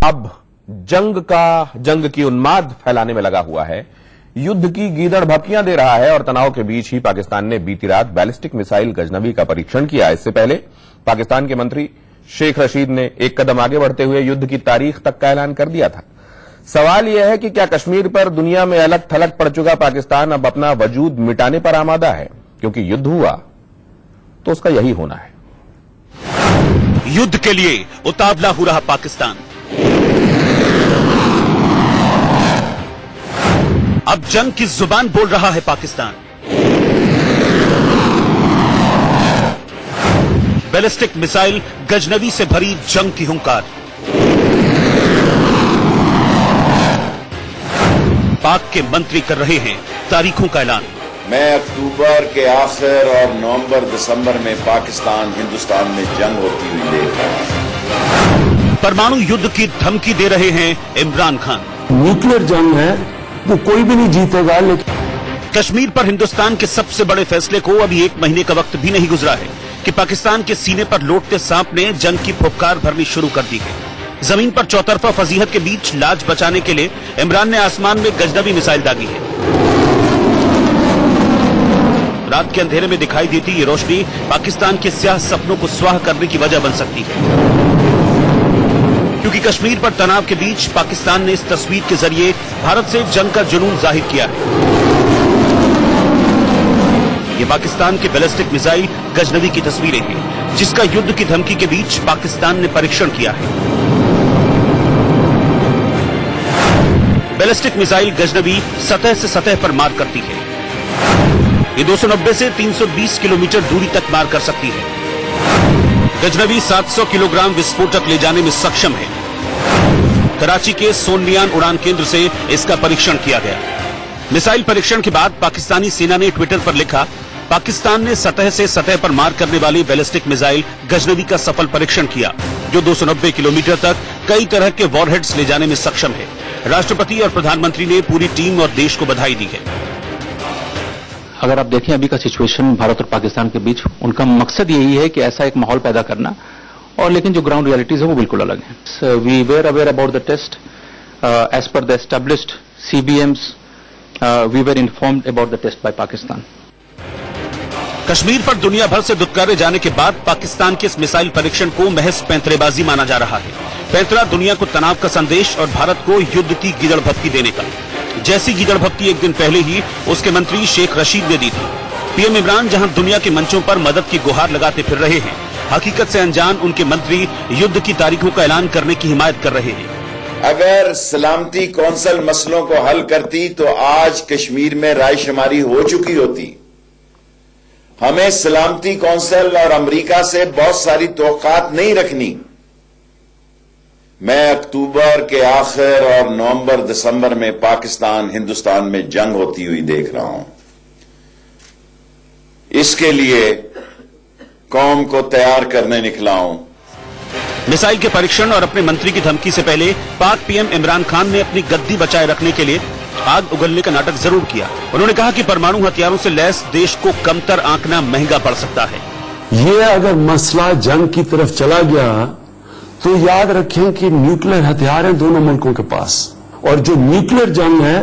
अब जंग की उन्माद फैलाने में लगा हुआ है, युद्ध की गीदड़ भपकियां दे रहा है और तनाव के बीच ही पाकिस्तान ने बीती रात बैलिस्टिक मिसाइल गजनवी का परीक्षण किया। इससे पहले पाकिस्तान के मंत्री शेख रशीद ने एक कदम आगे बढ़ते हुए युद्ध की तारीख तक का ऐलान कर दिया था। सवाल यह है कि क्या कश्मीर पर दुनिया में अलग थलग पड़ चुका पाकिस्तान अब अपना वजूद मिटाने पर आमादा है? क्योंकि युद्ध हुआ तो उसका यही होना है। युद्ध के लिए उतावला हो रहा पाकिस्तान। अब जंग की जुबान बोल रहा है पाकिस्तान। बैलिस्टिक मिसाइल गजनवी से भरी जंग की हुंकार। पाक के मंत्री कर रहे हैं तारीखों का ऐलान। मैं अक्टूबर के आखिर और नवंबर दिसंबर में पाकिस्तान हिंदुस्तान में जंग होती हुई देख रहा हूं। परमाणु युद्ध की धमकी दे रहे हैं इमरान खान। न्यूक्लियर जंग है, वो कोई भी नहीं जीतेगा। लेकिन कश्मीर पर हिंदुस्तान के सबसे बड़े फैसले को अभी एक महीने का वक्त भी नहीं गुजरा है कि पाकिस्तान के सीने पर लौटते सांप ने जंग की फुफकार भरनी शुरू कर दी है। जमीन पर चौतरफा फजीहत के बीच लाज बचाने के लिए इमरान ने आसमान में गजनवी मिसाइल दागी है। रात के अंधेरे में दिखाई देती ये रोशनी पाकिस्तान के स्याह सपनों को स्वाह करने की वजह बन सकती है, क्योंकि कश्मीर पर तनाव के बीच पाकिस्तान ने इस तस्वीर के जरिए भारत से जंग का जुनून जाहिर किया है। ये पाकिस्तान के बैलिस्टिक मिसाइल गजनवी की तस्वीरें हैं, जिसका युद्ध की धमकी के बीच पाकिस्तान ने परीक्षण किया है। बैलिस्टिक मिसाइल गजनवी सतह से सतह पर मार करती है। ये 290 से 320 किलोमीटर दूरी तक मार कर सकती है। गजनवी 700 किलोग्राम विस्फोटक ले जाने में सक्षम है। कराची के सोनमियान उड़ान केंद्र से इसका परीक्षण किया गया। मिसाइल परीक्षण के बाद पाकिस्तानी सेना ने ट्विटर पर लिखा, पाकिस्तान ने सतह से सतह पर मार करने वाली बैलिस्टिक मिसाइल गजनवी का सफल परीक्षण किया, जो 290 किलोमीटर तक कई तरह के वॉरहेड्स ले जाने में सक्षम है। राष्ट्रपति और प्रधानमंत्री ने पूरी टीम और देश को बधाई दी है। अगर आप देखें अभी का सिचुएशन भारत और पाकिस्तान के बीच, उनका मकसद यही है कि ऐसा एक माहौल पैदा करना, और लेकिन जो ग्राउंड रियलिटीज है वो बिल्कुल अलग है। We were aware about the test as per the established CBMs, we were informed about the test by Pakistan. Kashmir पर दुनिया भर से दुत्कारे जाने के बाद पाकिस्तान के इस मिसाइल परीक्षण को महज पैंतरेबाजी माना जा रहा है। पैंतरा दुनिया को तनाव का संदेश और भारत को युद्ध की गीदड़ भपकी देने का। जैसी गीदड़ भपकी एक दिन पहले ही उसके मंत्री शेख रशीद ने दी थी। PM इमरान जहां दुनिया के मंचों पर मदद की गुहार लगाते फिर रहे हैं, हकीकत से अनजान उनके मंत्री युद्ध की तारीखों का ऐलान करने की हिमायत कर रहे हैं। अगर सलामती कौंसिल मसलों को हल करती तो आज कश्मीर में रायशुमारी हो चुकी होती। हमें सलामती कौंसिल और अमेरिका से बहुत सारी तौक़ात नहीं रखनी। मैं अक्टूबर के आखिर और नवंबर दिसंबर में पाकिस्तान हिंदुस्तान में जंग होती हुई देख रहा हूं। इसके लिए कौम को तैयार करने निकला हूं। मिसाइल के परीक्षण और अपने मंत्री की धमकी से पहले पाक PM इमरान खान ने अपनी गद्दी बचाए रखने के लिए आग उगलने का नाटक जरूर किया। उन्होंने कहा कि परमाणु हथियारों से लैस देश को कमतर आंकना महंगा पड़ सकता है। ये अगर मसला जंग की तरफ चला गया तो याद रखें कि न्यूक्लियर हथियार हैं दोनों मुल्कों के पास, और जो न्यूक्लियर जंग है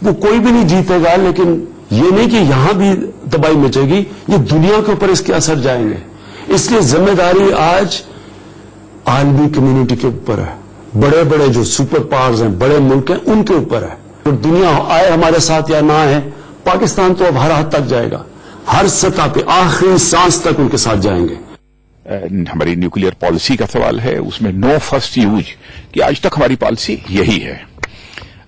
वो कोई भी नहीं जीतेगा। लेकिन ये नहीं कि यहां भी तबाही मचेगी, ये दुनिया के ऊपर इसके असर जाएंगे। इसलिए जिम्मेदारी आज आलमी कम्युनिटी के ऊपर है। बड़े बड़े जो सुपर पावर्स हैं, बड़े मुल्क हैं, उनके ऊपर है। और दुनिया आए हमारे साथ या ना आए, पाकिस्तान तो अब हर हद तक जाएगा, हर सतह पे आखिरी सांस तक उनके साथ जाएंगे। हमारी न्यूक्लियर पॉलिसी का सवाल है, उसमें नो फर्स्ट यूज कि आज तक हमारी पॉलिसी यही है।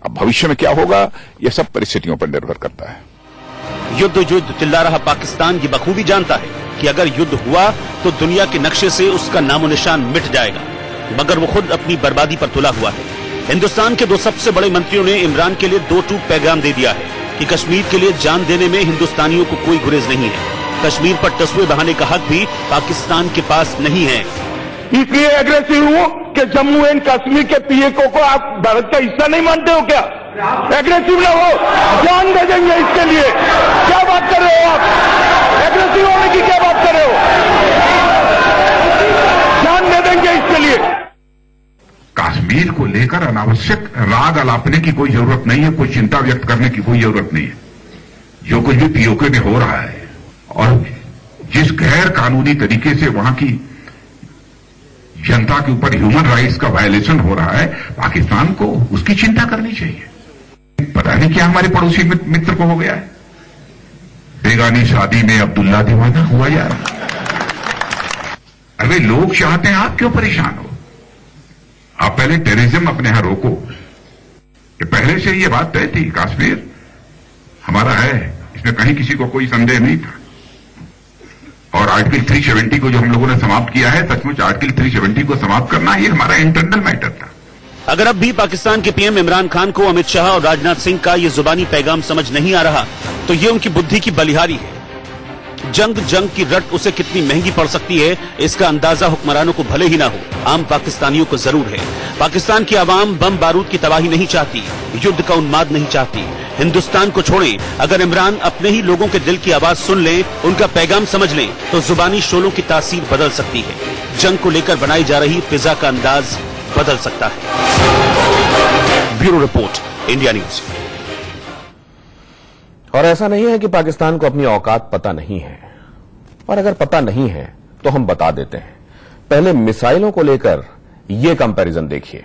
अब भविष्य में क्या होगा, यह सब परिस्थितियों पर निर्भर करता है। युद्ध चिल्ला रहा पाकिस्तान ये बखूबी जानता है कि अगर युद्ध हुआ तो दुनिया के नक्शे से उसका नामो निशान मिट जाएगा, मगर वो खुद अपनी बर्बादी पर तुला हुआ है। हिंदुस्तान के दो सबसे बड़े मंत्रियों ने इमरान के लिए 2 टूक पैगाम दे दिया है कि कश्मीर के लिए जान देने में हिंदुस्तानियों को कोई गुरेज नहीं है। कश्मीर पर तस्वीर बहाने का हक भी पाकिस्तान के पास नहीं है। इसलिए एग्रेसिव हूं कि जम्मू एंड कश्मीर के PAO को आप भारत का हिस्सा नहीं मानते हो क्या? एग्रेसिव ना हो, जान दे देंगे इसके लिए। क्या बात कर रहे हो आप? एग्रेसिव होने की क्या बात कर रहे हो? जान दे देंगे इसके लिए। कश्मीर को लेकर अनावश्यक राग अलापने की कोई जरूरत नहीं है, कोई चिंता व्यक्त करने की कोई जरूरत नहीं है। जो कुछ भी पीओके में हो रहा है और जिस गैर कानूनी तरीके से वहां की जनता के ऊपर ह्यूमन राइट्स का वायलेशन हो रहा है, पाकिस्तान को उसकी चिंता करनी चाहिए। पता नहीं क्या हमारे पड़ोसी मित्र को हो गया है, बेगानी शादी में अब्दुल्ला दीवाना हुआ यार। अरे लोग चाहते हैं, आप क्यों परेशान हो? आप पहले टेररिज्म अपने यहां रोको। ये पहले से ये बात तय थी, कश्मीर हमारा है, इसमें कहीं किसी को कोई संदेह नहीं था। और आर्टिकल 370 को जो हम लोगों ने समाप्त किया है, सचमुच आर्टिकल 370 को समाप्त करना ये हमारा इंटरनल मैटर था। अगर अब भी पाकिस्तान के पीएम इमरान खान को अमित शाह और राजनाथ सिंह का ये जुबानी पैगाम समझ नहीं आ रहा, तो ये उनकी बुद्धि की बलिहारी है। जंग की रट उसे कितनी महंगी पड़ सकती है, इसका अंदाजा हुक्मरानों को भले ही ना हो, आम पाकिस्तानियों को जरूर है। पाकिस्तान की आवाम बम बारूद की तबाही नहीं चाहती, युद्ध का उन्माद नहीं चाहती। हिंदुस्तान को छोड़ें, अगर इमरान अपने ही लोगों के दिल की आवाज सुन लें, उनका पैगाम समझ लें, तो जुबानी शोलों की तासीर बदल सकती है। जंग को लेकर बनाई जा रही फिजा का अंदाज बदल सकता है। Bureau report, India news. और ऐसा नहीं है कि पाकिस्तान को अपनी औकात पता नहीं है, और अगर पता नहीं है तो हम बता देते हैं। पहले मिसाइलों को लेकर यह कंपैरिजन देखिए।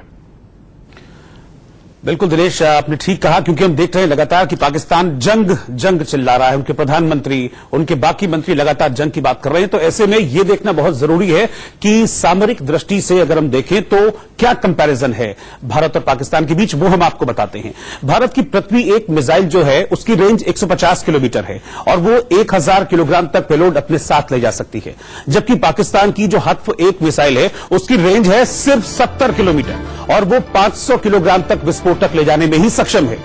बिल्कुल दिनेश, आपने ठीक कहा, क्योंकि हम देख रहे हैं लगातार कि पाकिस्तान जंग चिल्ला रहा है। उनके प्रधानमंत्री, उनके बाकी मंत्री लगातार जंग की बात कर रहे हैं। तो ऐसे में यह देखना बहुत जरूरी है कि सामरिक दृष्टि से अगर हम देखें तो क्या कंपैरिजन है भारत और पाकिस्तान के बीच, वो हम आपको बताते हैं। भारत की पृथ्वी एक मिसाइल जो है उसकी रेंज 150 किलोमीटर है और वो 1000 किलोग्राम तक पेलोड अपने साथ ले जा सकती है, जबकि पाकिस्तान की जो हत्फ एक मिसाइल है उसकी रेंज है सिर्फ 70 किलोमीटर और वो 500 किलोग्राम तक विस्फोटक ले जाने में ही सक्षम है।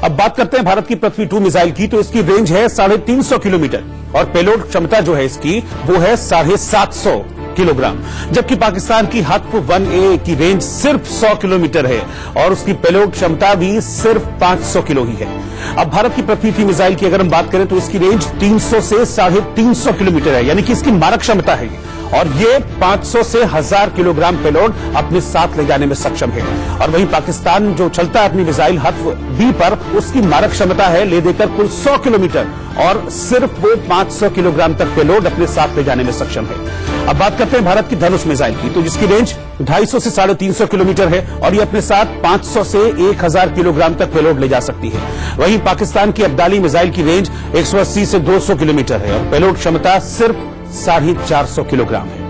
अब बात करते हैं भारत की पृथ्वी 2 मिसाइल की, तो इसकी रेंज है 350 किलोमीटर और पेलोड क्षमता जो है इसकी वो है 750 किलोग्राम, जबकि पाकिस्तान की हत्फ 1A की रेंज सिर्फ 100 किलोमीटर है और उसकी पेलोड क्षमता भी सिर्फ 500 किलो ही है। अब भारत की पृथ्वी 3 मिसाइल की अगर हम बात करें तो इसकी रेंज 300 से 350 किलोमीटर है, यानी कि इसकी मारक क्षमता है और ये 500 से 1000 किलोग्राम पेलोड अपने साथ ले जाने में सक्षम है। और वहीं पाकिस्तान जो चलता है अपनी मिसाइल हत्फ B पर, उसकी मारक क्षमता है ले देकर कुल 100 किलोमीटर और सिर्फ वो 500 किलोग्राम तक पेलोड अपने साथ ले जाने में सक्षम है। अब बात करते हैं भारत की धनुष मिसाइल की, तो जिसकी रेंज 250 से 350 किलोमीटर है और ये अपने साथ 500 से 1000 किलोग्राम तक पेलोड ले जा सकती है। वहीं पाकिस्तान की अब्दाली मिसाइल की रेंज 180 से 200 किलोमीटर है और पेलोड क्षमता सिर्फ 450 किलोग्राम है।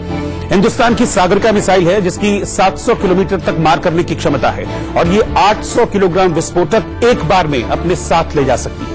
हिंदुस्तान की सागरिका मिसाइल है जिसकी 700 किलोमीटर तक मार करने की क्षमता है और ये 800 किलोग्राम विस्फोटक एक बार में अपने साथ ले जा सकती है।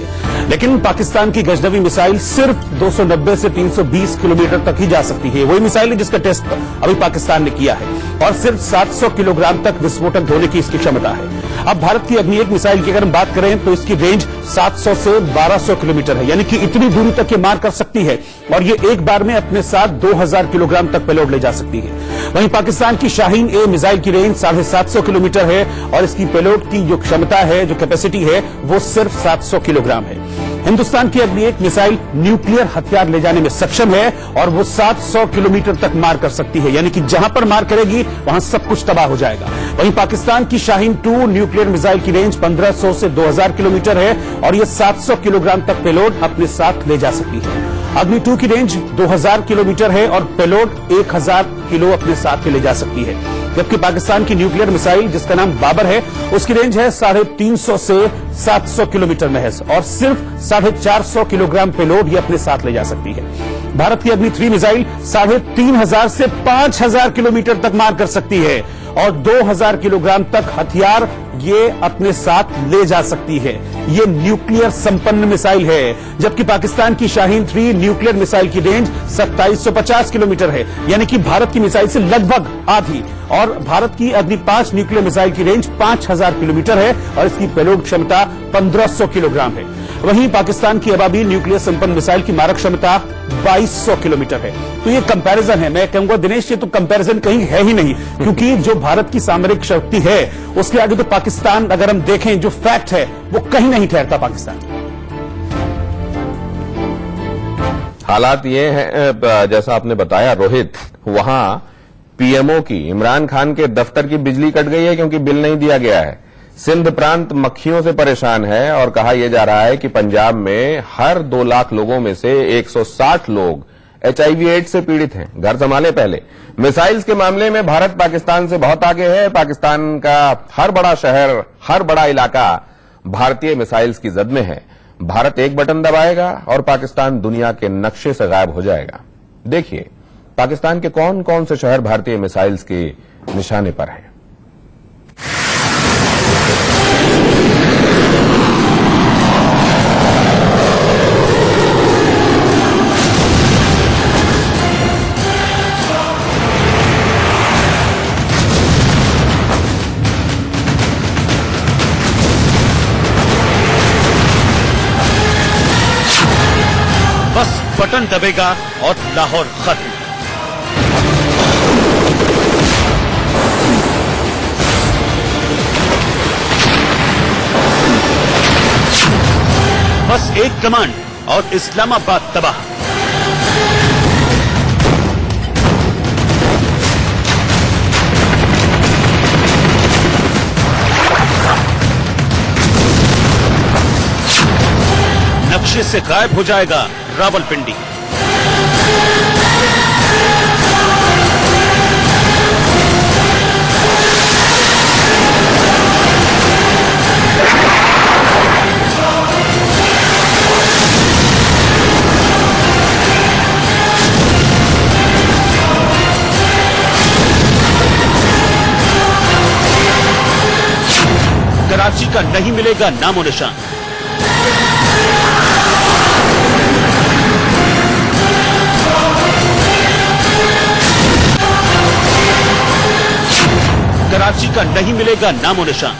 लेकिन पाकिस्तान की गजनवी मिसाइल सिर्फ 290 से 320 किलोमीटर तक ही जा सकती है। वही मिसाइल है जिसका टेस्ट अभी पाकिस्तान ने किया है और सिर्फ 700 किलोग्राम तक विस्फोटक ढोने की इसकी क्षमता है। अब भारत की अग्नि 1 मिसाइल की अगर हम बात करें तो इसकी रेंज 700 से 1200 किलोमीटर है, यानी कि इतनी दूरी तक ये मार कर सकती है और ये एक बार में अपने साथ 2000 किलोग्राम तक पेलोड ले जा सकती है। वहीं पाकिस्तान की शाहीन A मिसाइल की रेंज 750 किलोमीटर है और इसकी पेलोड की जो क्षमता है, जो कैपेसिटी है, वो सिर्फ 700 किलोग्राम है। हिंदुस्तान की अग्नि 1 मिसाइल न्यूक्लियर हथियार ले जाने में सक्षम है और वो 700 किलोमीटर तक मार कर सकती है, यानी कि जहां पर मार करेगी वहां सब कुछ तबाह हो जाएगा। वहीं पाकिस्तान की शाहीन 2 न्यूक्लियर मिसाइल की रेंज 1500 से 2000 किलोमीटर है और ये 700 किलोग्राम तक पेलोड अपने साथ ले जा सकती है। अग्नि 2 की रेंज 2000 किलोमीटर है और पेलोड 1000 किलो अपने साथ ले जा सकती है, जबकि पाकिस्तान की न्यूक्लियर मिसाइल जिसका नाम बाबर है उसकी रेंज है 350 से 700 किलोमीटर महज और सिर्फ 450 किलोग्राम पेलोड ये अपने साथ ले जा सकती है। भारत की अग्नि 3 मिसाइल 3500 से 5000 किलोमीटर तक मार कर सकती है और 2000 किलोग्राम तक हथियार ये अपने साथ ले जा सकती है। ये न्यूक्लियर संपन्न मिसाइल है, जबकि पाकिस्तान की शाहीन 3 न्यूक्लियर मिसाइल की रेंज 2750 किलोमीटर है, यानी कि भारत की मिसाइल से लगभग आधी। और भारत की अग्नि 5 न्यूक्लियर मिसाइल की रेंज 5000 किलोमीटर है और इसकी पेलोड क्षमता 1500 किलोग्राम है। वहीं पाकिस्तान की अबाबील न्यूक्लियर संपन्न मिसाइल की मारक क्षमता 2200 किलोमीटर है। तो ये कंपैरिजन है, मैं कहूंगा दिनेश ये तो कंपैरिजन कहीं है ही नहीं, क्योंकि जो भारत की सामरिक शक्ति है उसके आगे तो पाकिस्तान, अगर हम देखें जो फैक्ट है वो कहीं नहीं ठहरता पाकिस्तान। हालात ये है जैसा आपने बताया रोहित, वहां पीएमओ की इमरान खान के दफ्तर की बिजली कट गई है क्योंकि बिल नहीं दिया गया है। सिंध प्रांत मक्खियों से परेशान है और कहा यह जा रहा है कि पंजाब में हर 2 लाख लोगों में से 160 लोग HIV एड्स से पीड़ित हैं। घर संभाले पहले। मिसाइल्स के मामले में भारत पाकिस्तान से बहुत आगे है। पाकिस्तान का हर बड़ा शहर, हर बड़ा इलाका भारतीय मिसाइल्स की जद में है। भारत एक बटन दबाएगा और पाकिस्तान दुनिया के नक्शे से गायब हो जाएगा। देखिए पाकिस्तान के कौन कौन से शहर भारतीय मिसाइल्स के निशाने पर हैं। बस बटन दबेगा और लाहौर खत्म। बस एक कमांड और इस्लामाबाद तबाह। नक्शे से गायब हो जाएगा रावलपिंडी। कराची का नहीं मिलेगा नामो निशान। कराची का नहीं मिलेगा नामो निशान।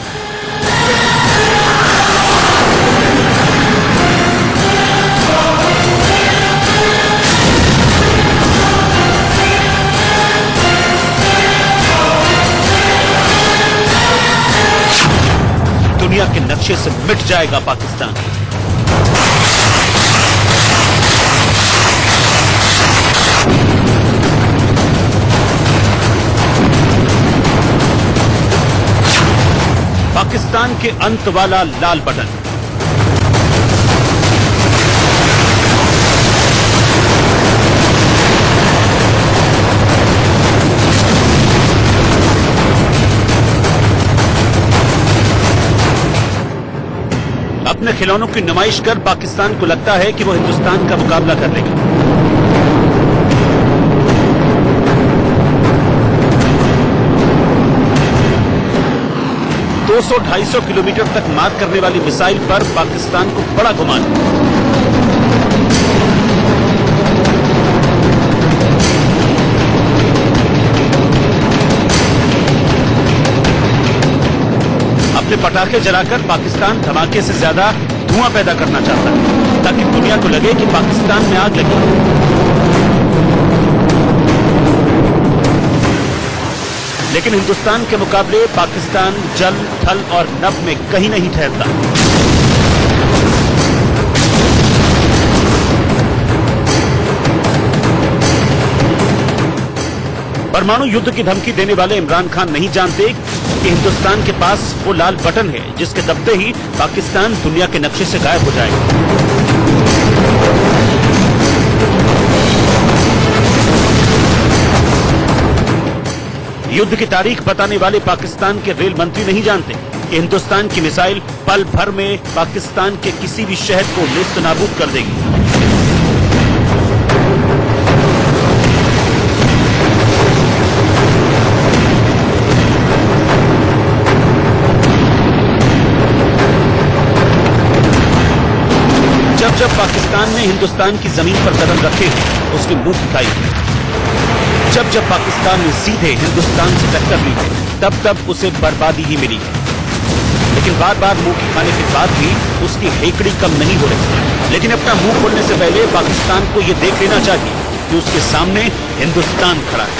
दुनिया के नक्शे से मिट जाएगा पाकिस्तान। पाकिस्तान के अंत वाला लाल बटन। अपने खिलौनों की नुमाइश कर पाकिस्तान को लगता है कि वो हिंदुस्तान का मुकाबला कर लेगा। दो 200-250 किलोमीटर तक मार करने वाली मिसाइल पर पाकिस्तान को बड़ा गुमान। अपने पटाखे जलाकर पाकिस्तान धमाके से ज्यादा धुआं पैदा करना चाहता है ताकि दुनिया को लगे कि पाकिस्तान में आग लगी। लेकिन हिंदुस्तान के मुकाबले पाकिस्तान जल, थल और नभ में कहीं नहीं ठहरता। परमाणु युद्ध की धमकी देने वाले इमरान खान नहीं जानते कि हिंदुस्तान के पास वो लाल बटन है जिसके दबते ही पाकिस्तान दुनिया के नक्शे से गायब हो जाएगा। युद्ध की तारीख बताने वाले पाकिस्तान के रेल मंत्री नहीं जानते कि हिंदुस्तान की मिसाइल पल भर में पाकिस्तान के किसी भी शहर को नेस्तनाबूद कर देगी। जब पाकिस्तान ने हिंदुस्तान की जमीन पर कदम रखे हैं उसके मुंह दिखाई है। जब पाकिस्तान ने सीधे हिंदुस्तान से टक्कर ली है तब उसे बर्बादी ही मिली है। लेकिन बार बार मुंह की खाने के बाद भी उसकी हेकड़ी कम नहीं हो रही। लेकिन अपना मुंह खोलने से पहले पाकिस्तान को यह देख लेना चाहिए कि उसके सामने हिंदुस्तान खड़ा है।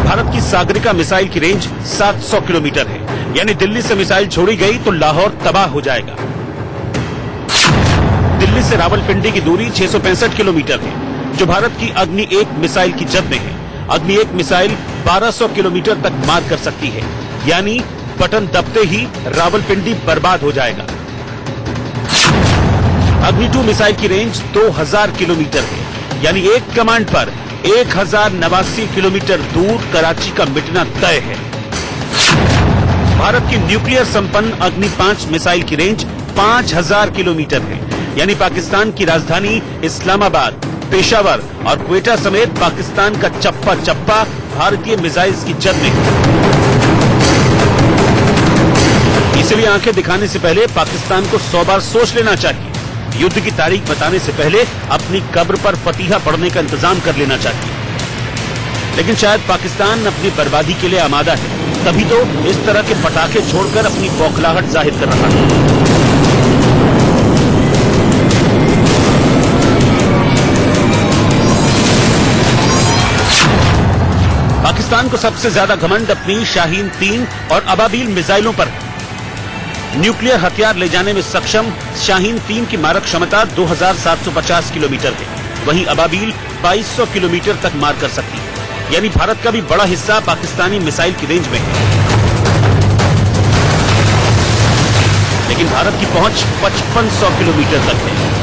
भारत की सागरिका मिसाइल की रेंज 700 किलोमीटर है, यानी दिल्ली से मिसाइल छोड़ी गई तो लाहौर तबाह हो जाएगा। दिल्ली से रावलपिंडी की दूरी 665 किलोमीटर है, जो भारत की अग्नि 1 मिसाइल की जद में है। अग्नि 1 मिसाइल 1200 किलोमीटर तक मार कर सकती है, यानी बटन दबते ही रावलपिंडी बर्बाद हो जाएगा। अग्नि 2 मिसाइल की रेंज 2000 किलोमीटर है, यानी एक कमांड पर 1089 किलोमीटर दूर कराची का मिटना तय है। भारत की न्यूक्लियर संपन्न अग्नि 5 मिसाइल की रेंज 5000 किलोमीटर है, यानी पाकिस्तान की राजधानी इस्लामाबाद, पेशावर और क्वेटा समेत पाकिस्तान का चप्पा चप्पा भारतीय मिसाइल्स की जद में है। इसलिए आंखें दिखाने से पहले पाकिस्तान को 100 बार सोच लेना चाहिए। युद्ध की तारीख बताने से पहले अपनी कब्र पर फतीहा पढ़ने का इंतजाम कर लेना चाहिए। लेकिन शायद पाकिस्तान अपनी बर्बादी के लिए आमादा है, तभी तो इस तरह के पटाखे छोड़कर अपनी बौखलाहट जाहिर कर रहा है। पाकिस्तान को सबसे ज्यादा घमंड अपनी शाहीन 3 और अबाबील मिसाइलों पर है। न्यूक्लियर हथियार ले जाने में सक्षम शाहीन 3 की मारक क्षमता 2750 किलोमीटर है, वहीं अबाबील 2200 किलोमीटर तक मार कर सकती है, यानी भारत का भी बड़ा हिस्सा पाकिस्तानी मिसाइल की रेंज में है। लेकिन भारत की पहुंच 5500 किलोमीटर तक है।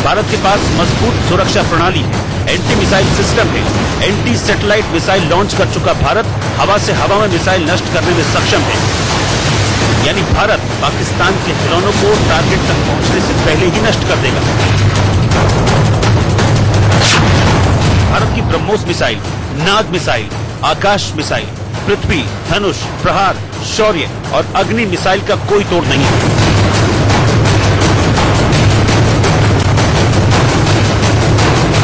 भारत के पास मजबूत सुरक्षा प्रणाली है, एंटी मिसाइल सिस्टम है, एंटी सैटेलाइट मिसाइल लॉन्च कर चुका भारत हवा से हवा में मिसाइल नष्ट करने में सक्षम है, यानी भारत पाकिस्तान के खिलौनों को टारगेट तक पहुंचने से पहले ही नष्ट कर देगा। भारत की ब्रह्मोस मिसाइल, नाग मिसाइल, आकाश मिसाइल, पृथ्वी, धनुष, प्रहार, शौर्य और अग्नि मिसाइल का कोई तोड़ नहीं है।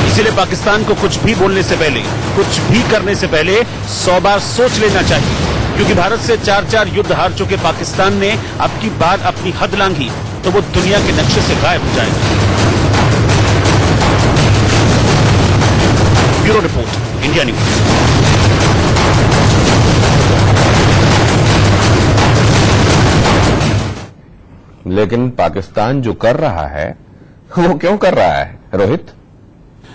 इसीलिए पाकिस्तान को कुछ भी बोलने से पहले, कुछ भी करने से पहले 100 बार सोच लेना चाहिए, क्योंकि भारत से 4 युद्ध हार चुके पाकिस्तान ने अब की बार अपनी हद लांघी तो वो दुनिया के नक्शे से गायब हो जाएगा। Bureau report, India news. लेकिन पाकिस्तान जो कर रहा है वो क्यों कर रहा है, रोहित?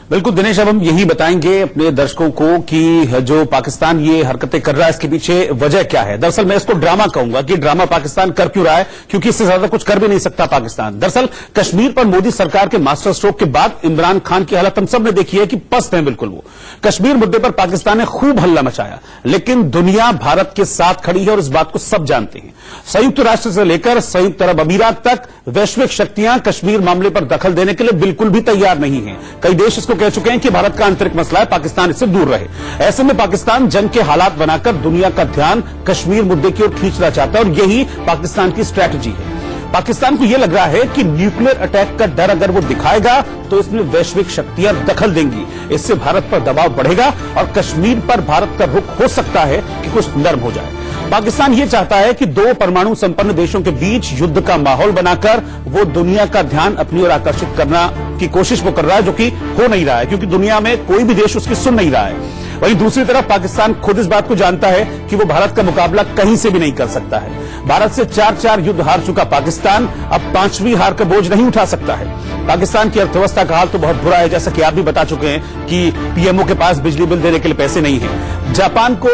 बिल्कुल दिनेश, अब हम यही बताएंगे अपने दर्शकों को कि जो पाकिस्तान ये हरकतें कर रहा है इसके पीछे वजह क्या है। दरअसल मैं इसको ड्रामा कहूंगा कि ड्रामा पाकिस्तान कर क्यों रहा है, क्योंकि इससे ज्यादा कुछ कर भी नहीं सकता पाकिस्तान। दरअसल कश्मीर पर मोदी सरकार के मास्टर स्ट्रोक के बाद इमरान खान की हालत हम सब ने देखी है कि पस्त है बिल्कुल। वो कश्मीर मुद्दे पर पाकिस्तान ने खूब हल्ला मचाया, लेकिन दुनिया भारत के साथ खड़ी है और इस बात को सब जानते हैं। संयुक्त राष्ट्र से लेकर संयुक्त अरब अमीरात तक वैश्विक शक्तियां कश्मीर मामले पर दखल देने के लिए बिल्कुल भी तैयार नहीं है। कई देश इसको कह चुके हैं कि भारत का आंतरिक मसला है, पाकिस्तान इससे दूर रहे। ऐसे में पाकिस्तान जंग के हालात बनाकर दुनिया का ध्यान कश्मीर मुद्दे की ओर खींचना चाहता है और यही पाकिस्तान की स्ट्रैटेजी है। पाकिस्तान को यह लग रहा है कि न्यूक्लियर अटैक का डर अगर वो दिखाएगा तो इसमें वैश्विक शक्तियां दखल देंगी, इससे भारत पर दबाव बढ़ेगा और कश्मीर पर भारत का रुख हो सकता है कि कुछ नर्म हो जाए। पाकिस्तान ये चाहता है कि 2 परमाणु संपन्न देशों के बीच युद्ध का माहौल बनाकर वो दुनिया का ध्यान अपनी ओर आकर्षित करना की कोशिश वो कर रहा है, जो कि हो नहीं रहा है, क्योंकि दुनिया में कोई भी देश उसकी सुन नहीं रहा है। वहीं दूसरी तरफ पाकिस्तान खुद इस बात को जानता है कि वो भारत का मुकाबला कहीं से भी नहीं कर सकता है। भारत से 4 युद्ध हार चुका पाकिस्तान अब 5वीं हार का बोझ नहीं उठा सकता है। पाकिस्तान की अर्थव्यवस्था का हाल तो बहुत बुरा है, जैसा कि आप भी बता चुके हैं कि पीएमओ के पास बिजली बिल देने के लिए पैसे नहीं है। जापान को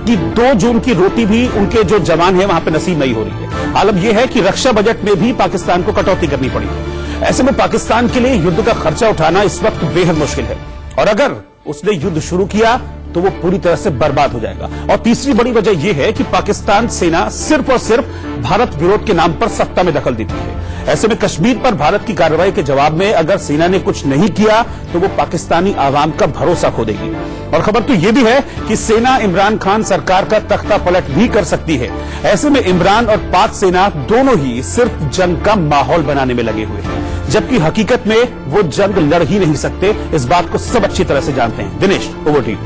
कि 2 जून की रोटी भी उनके जो जवान हैं वहां पे नसीब नहीं हो रही है। हालत यह है कि रक्षा बजट में भी पाकिस्तान को कटौती करनी पड़ी है। ऐसे में पाकिस्तान के लिए युद्ध का खर्चा उठाना इस वक्त बेहद मुश्किल है और अगर उसने युद्ध शुरू किया तो वो पूरी तरह से बर्बाद हो जाएगा। और तीसरी बड़ी वजह यह है कि पाकिस्तान सेना सिर्फ और सिर्फ भारत विरोध के नाम पर सत्ता में दखल देती है। ऐसे में कश्मीर पर भारत की कार्रवाई के जवाब में अगर सेना ने कुछ नहीं किया तो वो पाकिस्तानी आवाम का भरोसा खो देगी। और खबर तो यह भी है कि सेना इमरान खान सरकार का तख्ता पलट भी कर सकती है। ऐसे में इमरान और पाक सेना दोनों ही सिर्फ जंग का माहौल बनाने में लगे हुए हैं, जबकि हकीकत में वो जंग लड़ ही नहीं सकते। इस बात को सब अच्छी तरह से जानते हैं। Dinesh, over to you.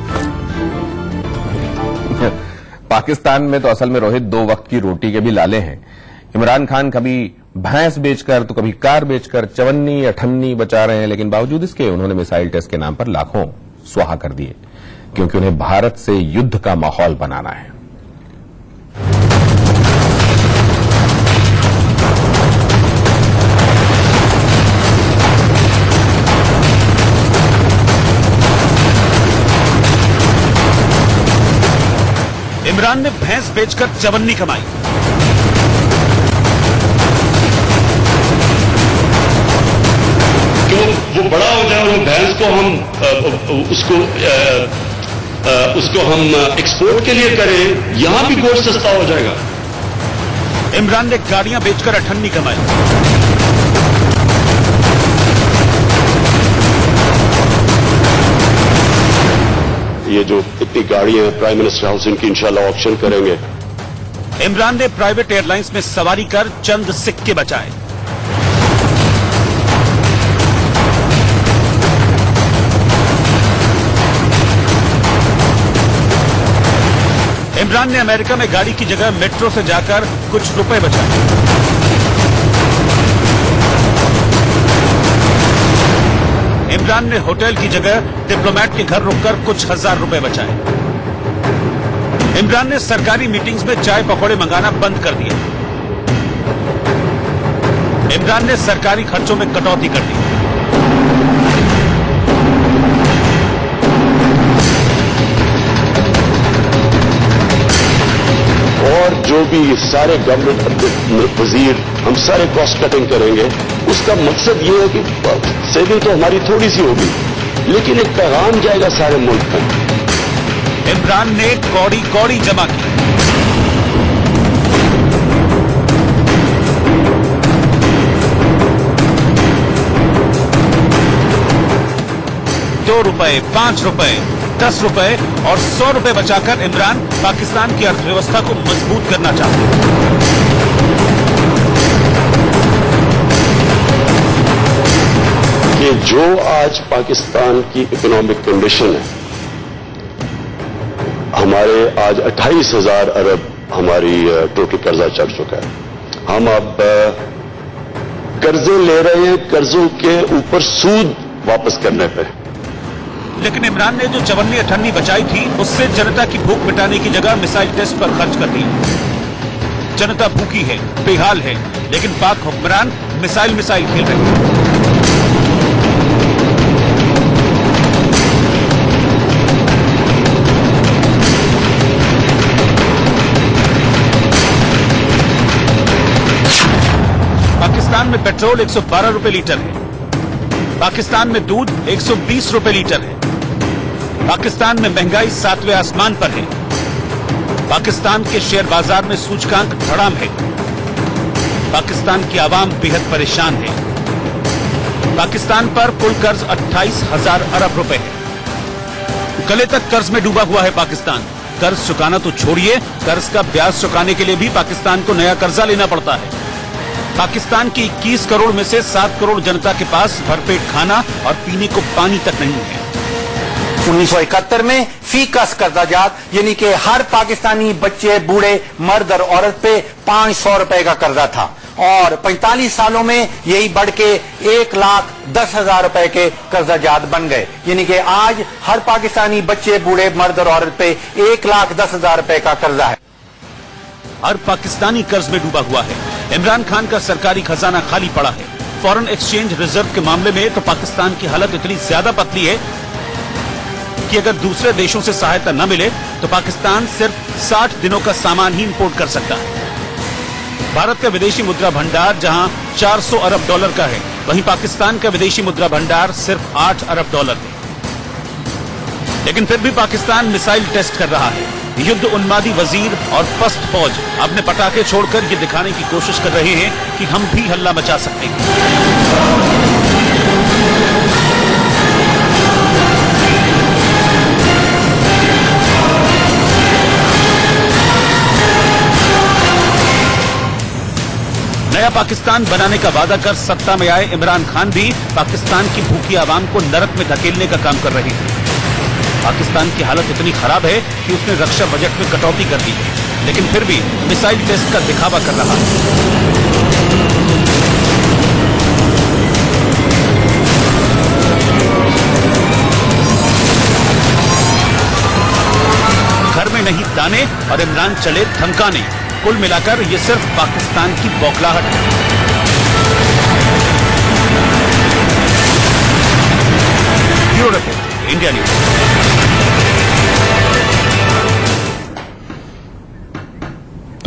Pakistan में तो असल में रोहित 2 वक्त की रोटी के भी लाले हैं। इमरान खान कभी भैंस बेचकर तो कभी कार बेचकर चवन्नी अठन्नी बचा रहे हैं, लेकिन बावजूद इसके उन्होंने मिसाइल टेस्ट के नाम पर लाखों स्वाहा कर दिए, क्योंकि उन्हें भारत से युद्ध का माहौल बनाना है। इमरान ने भैंस बेचकर चवन्नी कमाई। क्यों वो बड़ा हो जाए और वो भैंस को हम उसको हम एक्सपोर्ट के लिए करें, यहां भी गोश्त सस्ता हो जाएगा। इमरान ने गाड़ियां बेचकर अठन्नी कमाई। ये जो इतनी गाड़ियां हैं प्राइम मिनिस्टर हाउस, इनकी इंशाल्लाह ऑक्शन करेंगे। इमरान ने प्राइवेट एयरलाइंस में सवारी कर चंद सिक्के बचाए। इमरान ने अमेरिका में गाड़ी की जगह मेट्रो से जाकर कुछ रुपए बचाए। इमरान ने होटल की जगह डिप्लोमेट के घर रुककर कुछ हजार रुपए बचाए। इमरान ने सरकारी मीटिंग्स में चाय पकौड़े मंगाना बंद कर दिया। इमरान ने सरकारी खर्चों में कटौती कर दी। और जो भी सारे गवर्नमेंट वजीर हम सारे कॉस्ट कटिंग करेंगे, उसका मकसद ये है कि सेविंग तो हमारी थोड़ी सी होगी, लेकिन एक पैगाम जाएगा सारे मुल्क में। इमरान ने कौड़ी कौड़ी जमा की। ₹2, ₹5, ₹10 और ₹100 बचाकर इमरान पाकिस्तान की अर्थव्यवस्था को मजबूत करना चाहते हैं। कि जो आज पाकिस्तान की इकोनॉमिक कंडीशन है, हमारे आज 28,000 अरब हमारी टोटल कर्जा चढ़ चुका है। हम अब कर्जे ले रहे हैं, कर्जों के ऊपर सूद वापस करने पे। लेकिन इमरान ने जो चवन्नी अठन्नी बचाई थी, उससे जनता की भूख मिटाने की जगह मिसाइल टेस्ट पर खर्च कर दी। जनता भूखी है, बेहाल है, लेकिन पाक हुक्मरान मिसाइल खेल रहे हैं। पाकिस्तान में पेट्रोल ₹112 लीटर है। पाकिस्तान में दूध ₹120 लीटर है। पाकिस्तान में महंगाई 7वें आसमान पर है। पाकिस्तान के शेयर बाजार में सूचकांक धड़ाम है। पाकिस्तान की आवाम बेहद परेशान है। पाकिस्तान पर कुल कर्ज 28,000 अरब रुपए है। गले तक कर्ज में डूबा हुआ है पाकिस्तान। कर्ज चुकाना तो छोड़िए, कर्ज का ब्याज चुकाने के लिए भी पाकिस्तान को नया कर्जा लेना पड़ता है। पाकिस्तान की 21 करोड़ में से 7 करोड़ जनता के पास भरपेट खाना और पीने को पानी तक नहीं है। 1971 में फी कस कर्जाजात यानी कि हर पाकिस्तानी बच्चे, बूढ़े, मर्द और औरत पे ₹500 का कर्जा था और 45 सालों में यही बढ़ के 1,10,000 के कर्जाजात बन गए। यानी कि आज हर पाकिस्तानी बच्चे, बूढ़े, मर्द और औरत पे 1,10,000 का कर्जा है। हर पाकिस्तानी कर्ज में डूबा हुआ है। इमरान खान का सरकारी खजाना खाली पड़ा है। फॉरेन एक्सचेंज रिजर्व के मामले में तो पाकिस्तान की हालत इतनी ज्यादा पतली है कि अगर दूसरे देशों से सहायता न मिले तो पाकिस्तान सिर्फ 60 दिनों का सामान ही इंपोर्ट कर सकता है। भारत का विदेशी मुद्रा भंडार जहां $400 अरब का है, वहीं पाकिस्तान का विदेशी मुद्रा भंडार सिर्फ $8 अरब है। लेकिन फिर भी पाकिस्तान मिसाइल टेस्ट कर रहा है। युद्ध उन्मादी वजीर और पस्त फौज अपने पटाखे छोड़कर ये दिखाने की कोशिश कर रहे हैं कि हम भी हल्ला मचा सकते हैं। नया पाकिस्तान बनाने का वादा कर सत्ता में आए इमरान खान भी पाकिस्तान की भूखी आवाम को नरक में धकेलने का काम कर रहे हैं। पाकिस्तान की हालत इतनी खराब है कि उसने रक्षा बजट में कटौती कर दी है, लेकिन फिर भी मिसाइल टेस्ट का दिखावा कर रहा है। घर में नहीं दाने और इमरान चले धमकाने। कुल मिलाकर ये सिर्फ पाकिस्तान की बौखलाहट है। Bureau report, India news.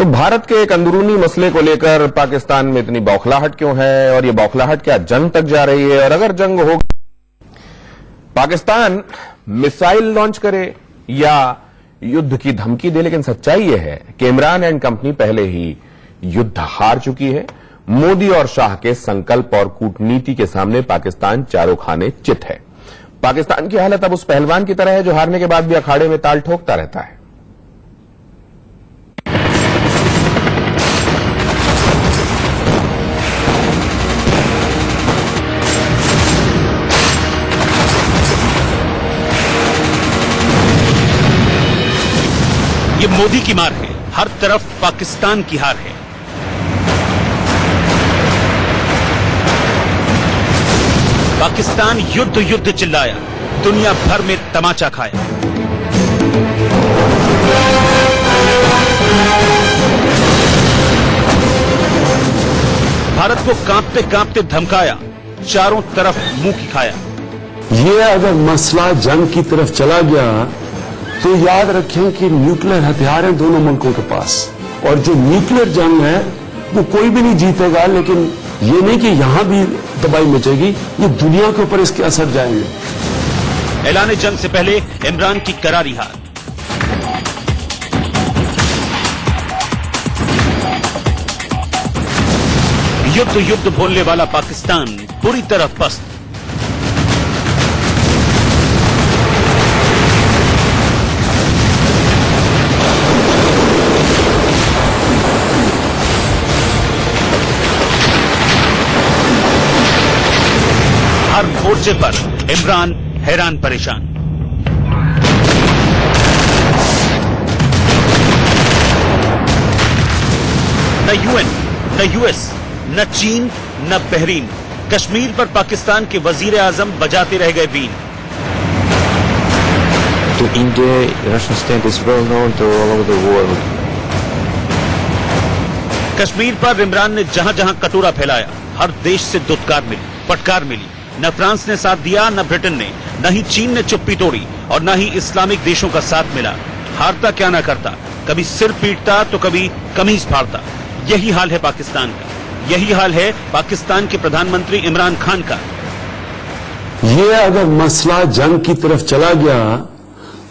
तो भारत के एक अंदरूनी मसले को लेकर पाकिस्तान में इतनी बौखलाहट क्यों है और ये बौखलाहट क्या जंग तक जा रही है? और अगर जंग हो, पाकिस्तान मिसाइल लॉन्च करे या युद्ध की धमकी दे, लेकिन सच्चाई यह है कि इमरान एंड कंपनी पहले ही युद्ध हार चुकी है। मोदी और शाह के संकल्प और कूटनीति के सामने पाकिस्तान चारों खाने चित है। पाकिस्तान की हालत अब उस पहलवान की तरह है जो हारने के बाद भी अखाड़े में ताल ठोकता रहता है। ये मोदी की मार है, हर तरफ पाकिस्तान की हार है। पाकिस्तान युद्ध युद्ध चिल्लाया, दुनिया भर में तमाचा खाया। भारत को कांपते कांपते धमकाया, चारों तरफ मुंह की खाया। ये अगर मसला जंग की तरफ चला गया तो याद रखें कि न्यूक्लियर हथियार हैं दोनों मुल्कों के पास, और जो न्यूक्लियर जंग है वो कोई भी नहीं जीतेगा। लेकिन ये नहीं कि यहां भी तबाही मचेगी, ये दुनिया के ऊपर इसके असर जाएंगे। ऐलान जंग से पहले इमरान की करारी हार। युद्ध युद्ध बोलने वाला पाकिस्तान पूरी तरह पस्त। हर मोर्चे पर इमरान हैरान परेशान। न यूएन, न यूएस, न चीन, न बहरीन, कश्मीर पर पाकिस्तान के वजीर आजम बजाते रह गए been. To India, Russian state is well known to all over the world. Kashmir पर इमरान ने जहां जहां कटोरा फैलाया, हर देश से दुत्कार मिली, फटकार मिली। न फ्रांस ने साथ दिया, न ब्रिटेन ने, न ही चीन ने चुप्पी तोड़ी और न ही इस्लामिक देशों का साथ मिला। हारता क्या ना करता, कभी सिर पीटता तो कभी कमीज फाड़ता। यही हाल है पाकिस्तान का, यही हाल है पाकिस्तान के प्रधानमंत्री इमरान खान का। ये अगर मसला जंग की तरफ चला गया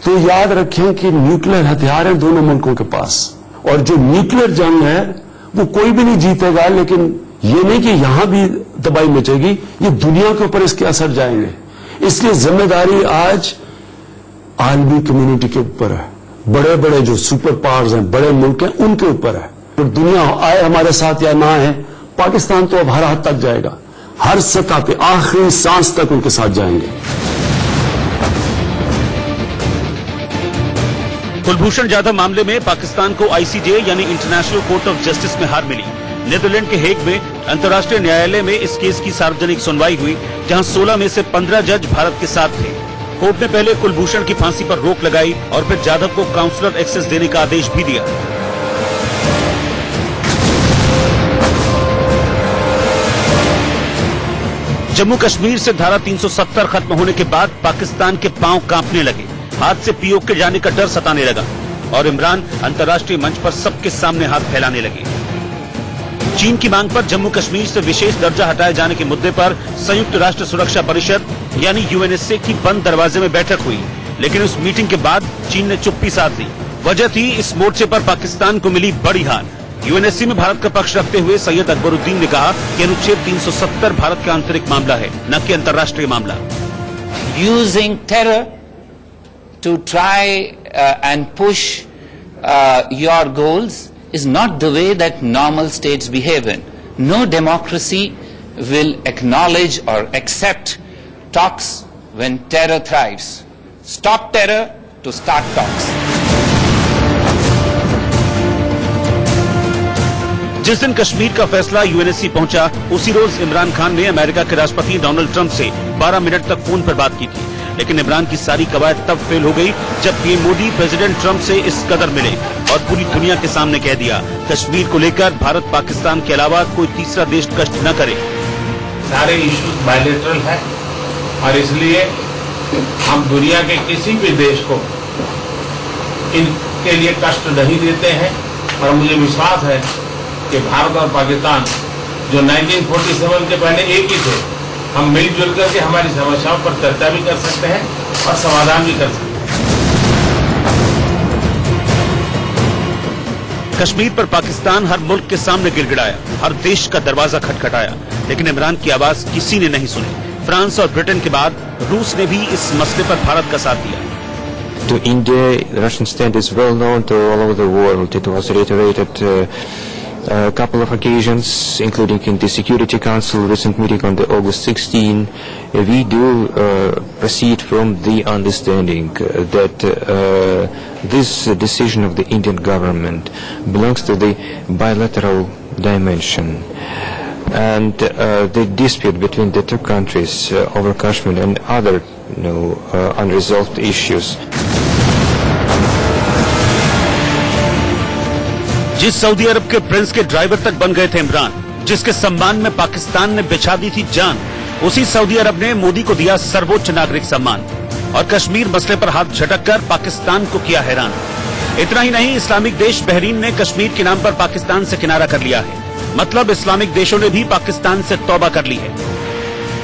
तो याद रखें कि न्यूक्लियर हथियार हैं दोनों मुल्कों के पास, और जो न्यूक्लियर जंग है वो कोई भी नहीं जीतेगा। लेकिन ये नहीं कि यहां भी तबाही मचेगी, ये दुनिया के ऊपर इसके असर जाएंगे। इसलिए जिम्मेदारी आज आलमी कम्युनिटी के ऊपर है, बड़े बड़े जो सुपर पावर्स हैं, बड़े मुल्क हैं, उनके ऊपर है। तो दुनिया आए हमारे साथ या ना आए, पाकिस्तान तो अब हर हद तक जाएगा, हर सतह पे आखिरी सांस तक उनके साथ जाएंगे। कुलभूषण जाधव मामले में पाकिस्तान को आईसीजे यानी इंटरनेशनल कोर्ट ऑफ जस्टिस में हार मिली। नीदरलैंड के हेग में अंतर्राष्ट्रीय न्यायालय में इस केस की सार्वजनिक सुनवाई हुई, जहां 16 में से 15 जज भारत के साथ थे। कोर्ट ने पहले कुलभूषण की फांसी पर रोक लगाई और फिर जाधव को काउंसलर एक्सेस देने का आदेश भी दिया। जम्मू कश्मीर से धारा 370 खत्म होने के बाद पाकिस्तान के पांव कांपने लगे, हाथ से पीओके जाने का डर सताने लगा और इमरान अंतर्राष्ट्रीय मंच पर सबके सामने हाथ फैलाने लगे। चीन की मांग पर जम्मू कश्मीर से विशेष दर्जा हटाए जाने के मुद्दे पर संयुक्त राष्ट्र सुरक्षा परिषद यानी यूएनएसए की बंद दरवाजे में बैठक हुई, लेकिन उस मीटिंग के बाद चीन ने चुप्पी साध ली। वजह थी इस मोर्चे पर पाकिस्तान को मिली बड़ी हार। यूएनएससी में भारत का पक्ष रखते हुए सैयद अकबरुद्दीन ने कहा कि अनुच्छेद 370 भारत का आंतरिक मामला है, न कि अंतर्राष्ट्रीय मामला। Using terror to try and push your goals is not the way that normal states behave in. No democracy will acknowledge or accept talks when terror thrives. Stop terror to start talks. जिस दिन कश्मीर का फैसला UNSC पहुंचा, उसी रोज इमरान खान ने America के राष्ट्रपति Donald Trump से 12 मिनट तक फोन पर बात की थी। लेकिन इमरान की सारी कवायद तब फेल हो गई जब पीएम मोदी प्रेसिडेंट ट्रंप से इस कदर मिले और पूरी दुनिया के सामने कह दिया, कश्मीर को लेकर भारत पाकिस्तान के अलावा कोई तीसरा देश कष्ट न करे। सारे इश्यूज बायलैटरल है और इसलिए हम दुनिया के किसी भी देश को इनके लिए कष्ट नहीं देते हैं। और मुझे विश्वास है कि भारत और पाकिस्तान जो 1947 के पहले एक ही थे, हम मिलजुल करके हमारी समस्याओं पर चर्चा भी कर सकते हैं और समाधान भी कर सकते हैं। कश्मीर पर पाकिस्तान हर मुल्क के सामने गिड़गिड़ाया, हर देश का दरवाजा खटखटाया, लेकिन इमरान की आवाज किसी ने नहीं सुनी। फ्रांस और ब्रिटेन के बाद रूस ने भी इस मसले पर भारत का साथ दिया। To India, the Russian stand is well known to all over the world. It was reiterated a couple of occasions, including in the Security Council recent meeting on the August 16. We do proceed from the understanding that this decision of the Indian government belongs to the bilateral dimension. And the dispute between the two countries over Kashmir and other unresolved issues. जिस Saudi अरब के Prince के driver तक बन गए थे इमरान, जिसके सम्मान में पाकिस्तान ने बिछा दी थी जान, उसी सऊदी अरब ने मोदी को दिया सर्वोच्च नागरिक सम्मान और कश्मीर मसले पर हाथ झटककर पाकिस्तान को किया हैरान। इतना ही नहीं, इस्लामिक देश बहरीन ने कश्मीर के नाम पर पाकिस्तान से किनारा कर लिया है। मतलब इस्लामिक देशों ने भी पाकिस्तान से तौबा कर ली है।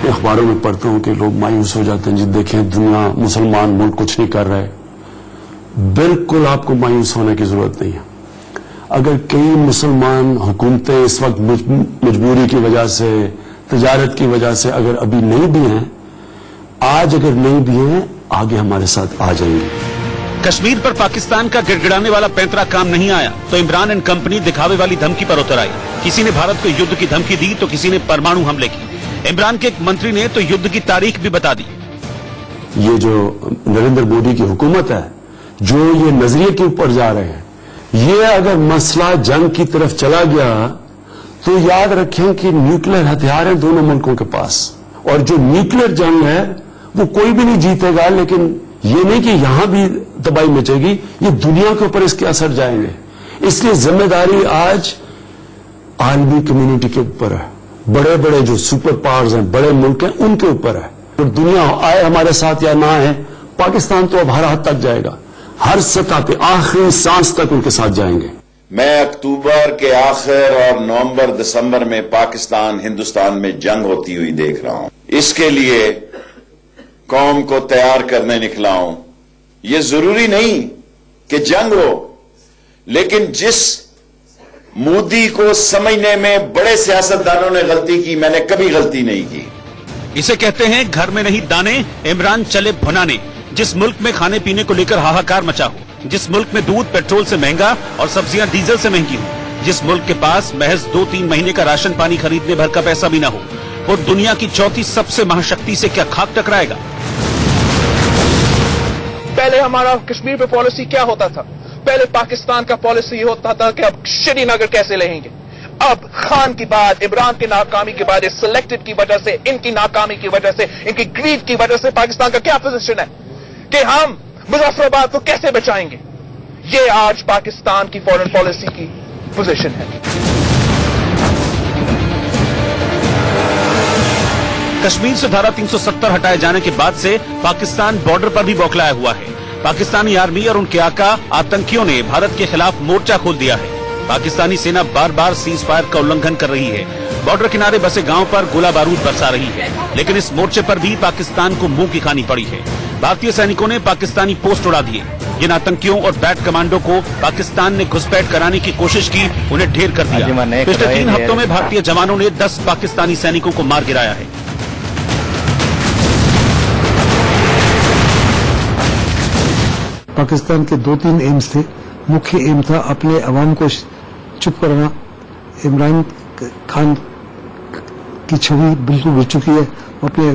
अखबारों में पढ़ता हूं कि लोग मायूस हो जाते हैं, जी देखें दुनिया मुसलमान मुल्क कुछ नहीं कर रहे। बिल्कुल आपको मायूस होने की जरूरत नहीं है। अगर कई मुसलमान हुकूमतें इस वक्त मजबूरी की वजह से, तजारत की वजह से अगर अभी नहीं भी हैं, आज अगर नहीं भी हैं, आगे हमारे साथ आ जाएंगे। कश्मीर पर पाकिस्तान का गिड़गिड़ाने वाला पैंतरा काम नहीं आया तो इमरान एंड कंपनी दिखावे वाली धमकी पर उतर आई। किसी ने भारत को युद्ध की धमकी दी तो किसी ने परमाणु हमले की। इमरान के एक मंत्री ने तो युद्ध की तारीख भी बता दी। ये जो नरेंद्र मोदी की हुकूमत है, जो ये नजरिए के ऊपर जा रहे हैं, ये अगर मसला जंग की तरफ चला गया तो याद रखें कि न्यूक्लियर हथियार हैं दोनों मुल्कों के पास, और जो न्यूक्लियर जंग है वो कोई भी नहीं जीतेगा। लेकिन ये नहीं कि यहां भी तबाही मचेगी, ये दुनिया के ऊपर इसके असर जाएंगे। इसलिए जिम्मेदारी आज आलमी कम्युनिटी के ऊपर है, बड़े बड़े जो सुपर पावर्स हैं, बड़े मुल्क हैं, उनके ऊपर है। और दुनिया आए हमारे साथ या ना है, पाकिस्तान तो अब हर हद तक जाएगा, हर सतह पे आखिरी सांस तक उनके साथ जाएंगे। मैं अक्टूबर के आखिर और नवंबर दिसंबर में पाकिस्तान हिंदुस्तान में जंग होती हुई देख रहा हूं। इसके लिए कौम को तैयार करने निकला हूं। यह जरूरी नहीं कि जंग हो, लेकिन जिस मोदी को समझने में बड़े सियासतदानों ने गलती की, मैंने कभी गलती नहीं की। इसे कहते हैं घर में नहीं दाने, इमरान चले भुनाने। जिस मुल्क में खाने पीने को लेकर हाहाकार मचा हो, जिस मुल्क में दूध पेट्रोल से महंगा और सब्जियां डीजल से महंगी हो, जिस मुल्क के पास महज 2-3 महीने का राशन पानी खरीदने भर का पैसा भी ना हो, वो दुनिया की चौथी सबसे महाशक्ति से क्या खाक टकराएगा? पहले हमारा कश्मीर पे पॉलिसी क्या होता था? पहले पाकिस्तान का पॉलिसी होता था कि अब श्रीनगर कैसे लेंगे। अब खान की बात, इमरान की नाकामी की बात, सिलेक्टेड की वजह से, इनकी नाकामी की वजह से, इनकी ग्रीड की वजह से पाकिस्तान का क्या पोजीशन है कि हम मुजफ्फराबाद को कैसे बचाएंगे? ये आज पाकिस्तान की फॉरेन पॉलिसी की पोजीशन है। कश्मीर से धारा 370 हटाए जाने के बाद से पाकिस्तान बॉर्डर पर भी बौखलाया हुआ है। पाकिस्तानी आर्मी और उनके आका आतंकियों ने भारत के खिलाफ मोर्चा खोल दिया है। पाकिस्तानी सेना बार बार सीज फायर का उल्लंघन कर रही है, बॉर्डर किनारे बसे गांव पर गोला बारूद बरसा रही है, लेकिन इस मोर्चे पर भी पाकिस्तान को मुंह की खानी पड़ी है। भारतीय सैनिकों ने पाकिस्तानी पोस्ट उड़ा दिए। जिन आतंकियों और बैट कमांडो को पाकिस्तान ने घुसपैठ कराने की कोशिश की, उन्हें ढेर कर दिया। पिछले 3 हफ्तों में भारतीय जवानों ने 10 पाकिस्तानी सैनिकों को मार गिराया है। पाकिस्तान के 2-3 एम्स थे। मुख्य एम था अपने अवाम को चुप कराना। इमरान खान की छवि बिल्कुल गिर चुकी है। वो अपने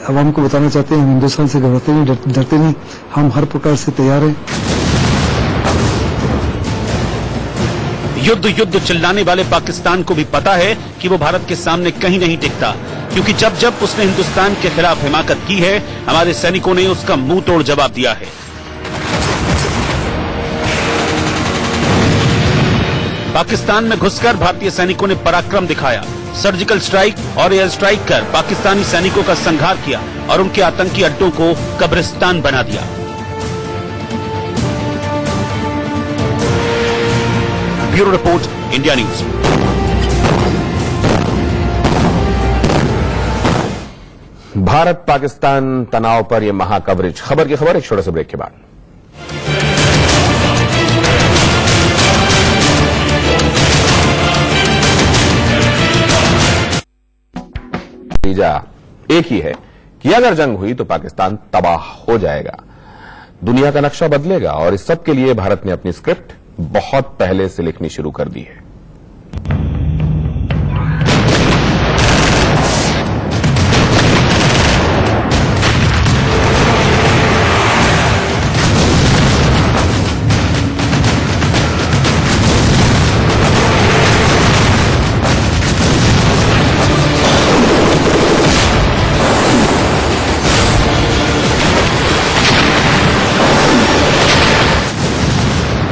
अवाम को बताना चाहते हैं हम हिंदुस्तान से घबराते नहीं, डरते नहीं, हम हर प्रकार से तैयार हैं। युद्ध युद्ध चिल्लाने वाले पाकिस्तान को भी पता है कि वो भारत के सामने कहीं नहीं टिकता, क्योंकि जब जब उसने हिंदुस्तान के खिलाफ हिमाकत की है, हमारे सैनिकों ने उसका मुंह तोड़ जवाब दिया है। पाकिस्तान में घुसकर भारतीय सैनिकों ने पराक्रम दिखाया। सर्जिकल स्ट्राइक और एयर स्ट्राइक कर पाकिस्तानी सैनिकों का संहार किया और उनके आतंकी अड्डों को कब्रिस्तान बना दिया। Bureau report, India news. Bharat Pakistan तनाव पर यह महाकवरेज। खबर की खबर एक छोटे से ब्रेक के बाद। नतीजा एक ही है कि अगर जंग हुई तो पाकिस्तान तबाह हो जाएगा, दुनिया का नक्शा बदलेगा और इस सब के लिए भारत ने अपनी स्क्रिप्ट बहुत पहले से लिखनी शुरू कर दी है।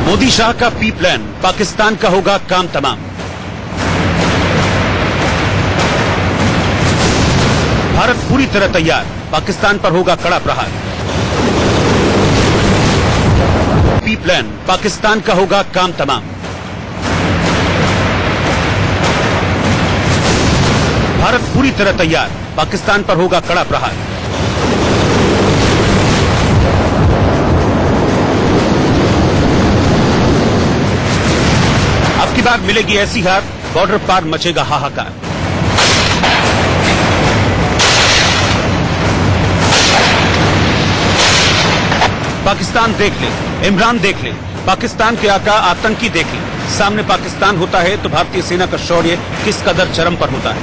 मोदी शाह का पी प्लान, पाकिस्तान का होगा काम तमाम। भारत पूरी तरह तैयार, पाकिस्तान पर होगा कड़ा प्रहार। पी प्लान, पाकिस्तान का होगा काम तमाम। भारत पूरी तरह तैयार, पाकिस्तान पर होगा कड़ा प्रहार। अब की बार मिलेगी ऐसी हार, बॉर्डर पार मचेगा हाहाकार। पाकिस्तान देख ले, इमरान देख ले, पाकिस्तान के आका आतंकी देख ले। सामने पाकिस्तान होता है तो भारतीय सेना का शौर्य किस कदर चरम पर होता है।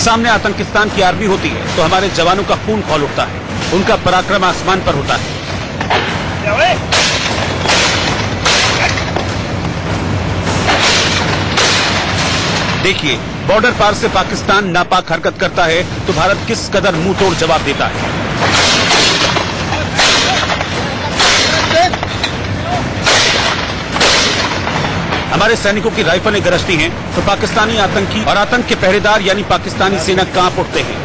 सामने आतंकिस्तान की आर्मी होती है तो हमारे जवानों का खून खौल उठता है, उनका पराक्रम आसमान पर होता है। देखिए, बॉर्डर पार से पाकिस्तान नापाक हरकत करता है तो भारत किस कदर मुंह तोड़ जवाब देता है। हमारे सैनिकों की राइफलें गरजती हैं तो पाकिस्तानी आतंकी और आतंक के पहरेदार यानी पाकिस्तानी सेना कांप उठते हैं।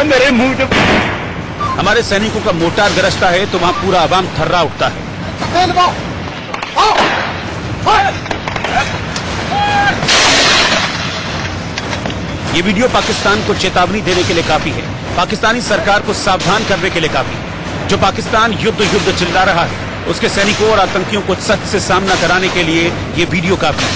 मेरे मुंह हमारे सैनिकों का मोर्टार गरजता है तो वहां पूरा अवाम थर्रा उठता है। ये वीडियो पाकिस्तान को चेतावनी देने के लिए काफी है, पाकिस्तानी सरकार को सावधान करने के लिए काफी है। जो पाकिस्तान युद्ध चिल्ला रहा है उसके सैनिकों और आतंकियों को सच से सामना कराने के लिए ये वीडियो काफी है।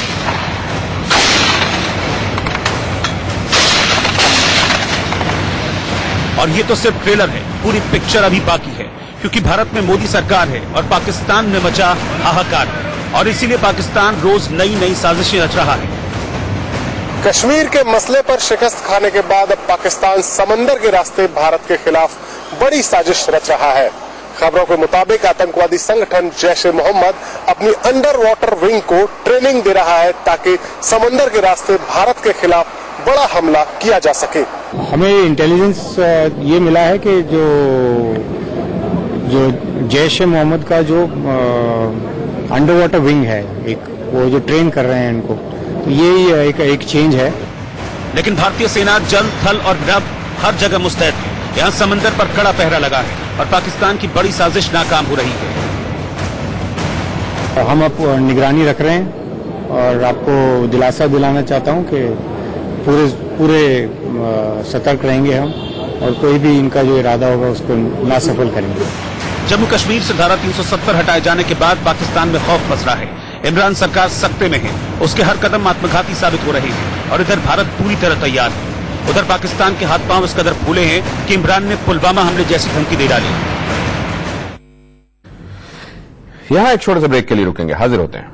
और ये तो सिर्फ ट्रेलर है, पूरी पिक्चर अभी बाकी है, क्योंकि भारत में मोदी सरकार है और पाकिस्तान में मचा हाहाकार है और इसीलिए पाकिस्तान रोज नई नई साजिशें रच रहा है। कश्मीर के मसले पर शिकस्त खाने के बाद अब पाकिस्तान समंदर के रास्ते भारत के खिलाफ बड़ी साजिश रच रहा है। खबरों के मुताबिक आतंकवादी संगठन जैश-ए-मोहम्मद अपनी अंडर वाटर विंग को ट्रेनिंग दे रहा है ताकि समंदर के रास्ते भारत के खिलाफ बड़ा हमला किया जा सके। हमें इंटेलिजेंस ये मिला है कि जो जैश-ए-मोहम्मद का जो अंडर वाटर विंग है, एक वो जो ट्रेन कर रहे हैं इनको, तो ये एक चेंज है। लेकिन भारतीय सेना जल, थल और नभ हर जगह मुस्तैद है। यहाँ समंदर पर कड़ा पहरा लगा है और पाकिस्तान की बड़ी साजिश नाकाम हो रही है। हम अब निगरानी रख रहे हैं और आपको दिलासा दिलाना चाहता हूँ कि पूरे सतर्क रहेंगे हम और कोई भी इनका जो इरादा होगा उसको ना सफल करेंगे। जम्मू कश्मीर से धारा 370 हटाए जाने के बाद पाकिस्तान में खौफ मच रहा है। इमरान सरकार सख्ते में है, उसके हर कदम आत्मघाती साबित हो रहे हैं और इधर भारत पूरी तरह तैयार है। उधर पाकिस्तान के हाथ पांव इस कदर फूले हैं कि इमरान ने पुलवामा हमले जैसी धमकी दे डाली। यहां एक छोटे से ब्रेक के लिए रुकेंगे, हाजिर होते हैं।